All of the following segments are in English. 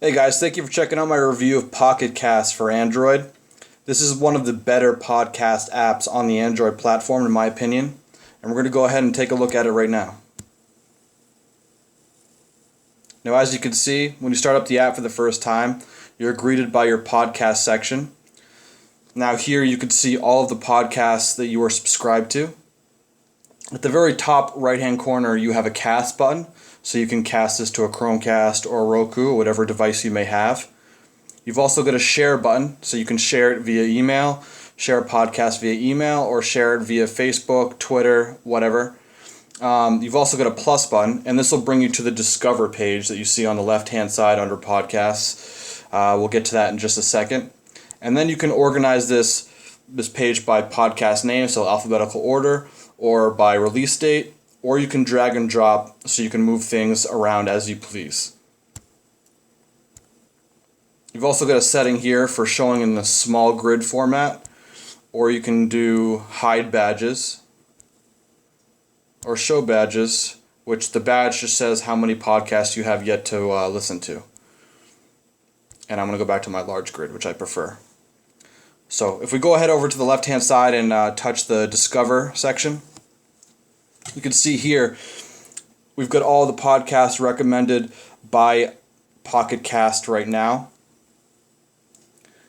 Hey guys, thank you for checking out my review of Pocket Cast for Android. This is one of the better podcast apps on the Android platform in my opinion, and we're going to go ahead and take a look at it right now. Now as you can see, when you start up the app for the first time, you're greeted by your podcast section. Now here you can see all of the podcasts that you are subscribed to. At the very top right hand corner you have a cast button, so you can cast this to a Chromecast or a Roku or whatever device you may have. You've also got a share button, so you can share it via email, share a podcast via email, or share it via Facebook, Twitter, whatever. You've also got a plus button, and this will bring you to the Discover page that you see on the left-hand side under Podcasts. We'll get to that in just a second. And then you can organize this page by podcast name, so alphabetical order, or by release date, or you can drag and drop so you can move things around as you please. You've also got a setting here for showing in the small grid format, or you can do hide badges or show badges, which the badge just says how many podcasts you have yet to listen to. And I'm going to go back to my large grid, which I prefer. So if we go ahead over to the left hand side and touch the Discover section, you can see here we've got all the podcasts recommended by Pocket Cast right now.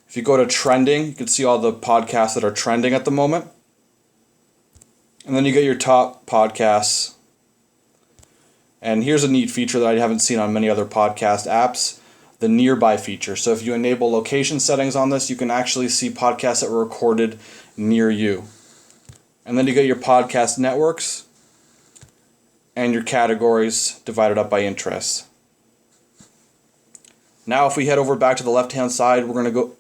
If you go to trending, you can see all the podcasts that are trending at the moment. And then you get your top podcasts. And here's a neat feature that I haven't seen on many other podcast apps, the nearby feature. So if you enable location settings on this, you can actually see podcasts that were recorded near you. And then you get your podcast networks and your categories divided up by interests. Now if we head over back to the left hand side, we're going to go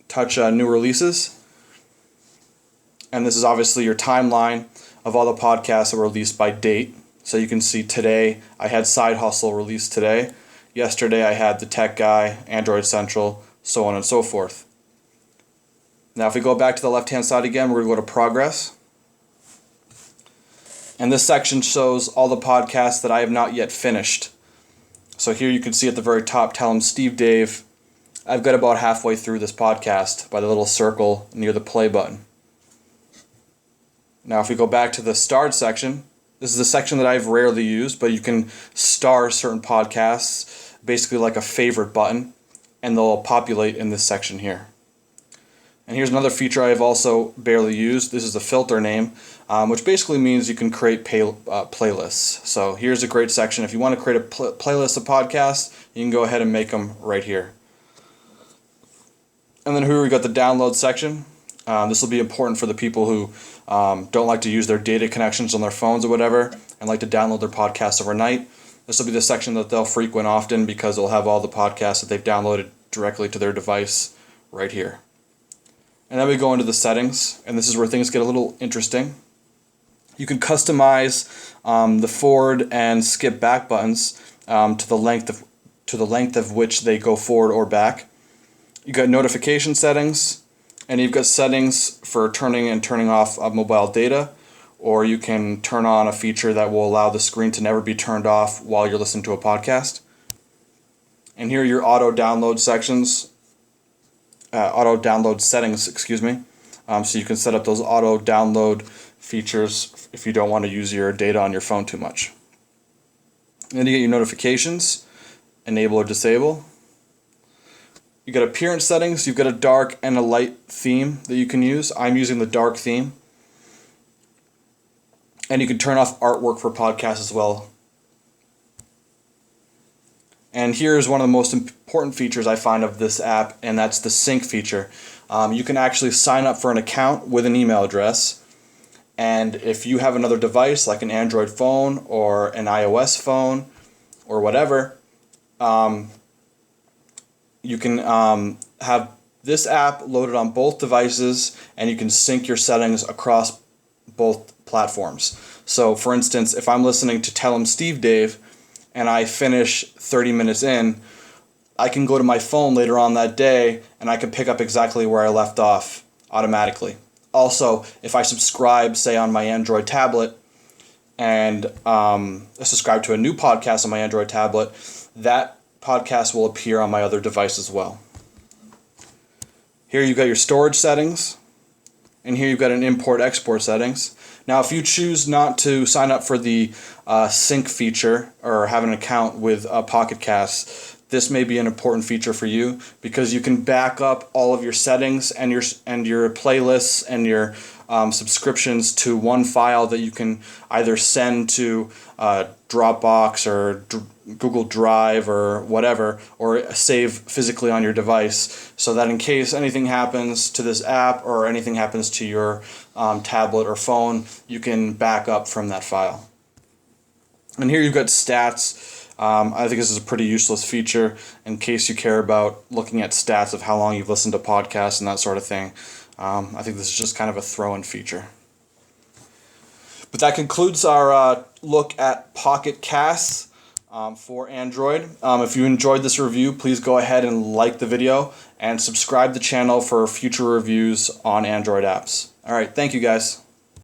touch new releases. And this is obviously your timeline of all the podcasts that were released by date. So you can see today I had Side Hustle released today. Yesterday I had The Tech Guy, Android Central, so on and so forth. Now if we go back to the left hand side again, we're going to go to Progress. And this section shows all the podcasts that I have not yet finished. So here you can see at the very top, Tell 'em Steve Dave. I've got about halfway through this podcast by the little circle near the play button. Now if we go back to the starred section, this is a section that I've rarely used, but you can star certain podcasts, basically like a favorite button, and they'll populate in this section here. And here's another feature I've also barely used. This is a filter name, which basically means you can create playlists. So here's a great section. If you want to create a playlist of podcasts, you can go ahead and make them right here. And then here we got the download section. This will be important for the people who don't like to use their data connections on their phones or whatever and like to download their podcasts overnight. This will be the section that they'll frequent often because it'll have all the podcasts that they've downloaded directly to their device right here. And then we go into the settings, and this is where things get a little interesting. You can customize the forward and skip back buttons to the length of which they go forward or back. You got notification settings, and you've got settings for turning and turning off mobile data, or you can turn on a feature that will allow the screen to never be turned off while you're listening to a podcast. And here are your auto download settings, so you can set up those auto download features if you don't want to use your data on your phone too much. And then you get your notifications, enable or disable. You got appearance settings. You've got a dark and a light theme that you can use. I'm using the dark theme. And you can turn off artwork for podcasts as well. And here's one of the most important features I find of this app, and that's the sync feature. You can actually sign up for an account with an email address, and if you have another device like an Android phone or an iOS phone or whatever, you can have this app loaded on both devices, and you can sync your settings across both platforms. So for instance, if I'm listening to Tell 'em Steve Dave and I finish 30 minutes in, I can go to my phone later on that day and I can pick up exactly where I left off automatically. Also, if I subscribe, say on my Android tablet, and subscribe to a new podcast on my Android tablet, that podcast will appear on my other device as well. Here you've got your storage settings, and here you've got an import-export settings. Now if you choose not to sign up for the sync feature or have an account with Pocket Casts, this may be an important feature for you because you can back up all of your settings and your playlists and your subscriptions to one file that you can either send to Dropbox or Google Drive or whatever, or save physically on your device, so that in case anything happens to this app or anything happens to your tablet or phone, you can back up from that file. And here you've got stats. I think this is a pretty useless feature in case you care about looking at stats of how long you've listened to podcasts and that sort of thing. I think this is just kind of a throw-in feature. But that concludes our look at Pocket Casts for Android. If you enjoyed this review, please go ahead and like the video and subscribe to the channel for future reviews on Android apps. Alright, thank you guys.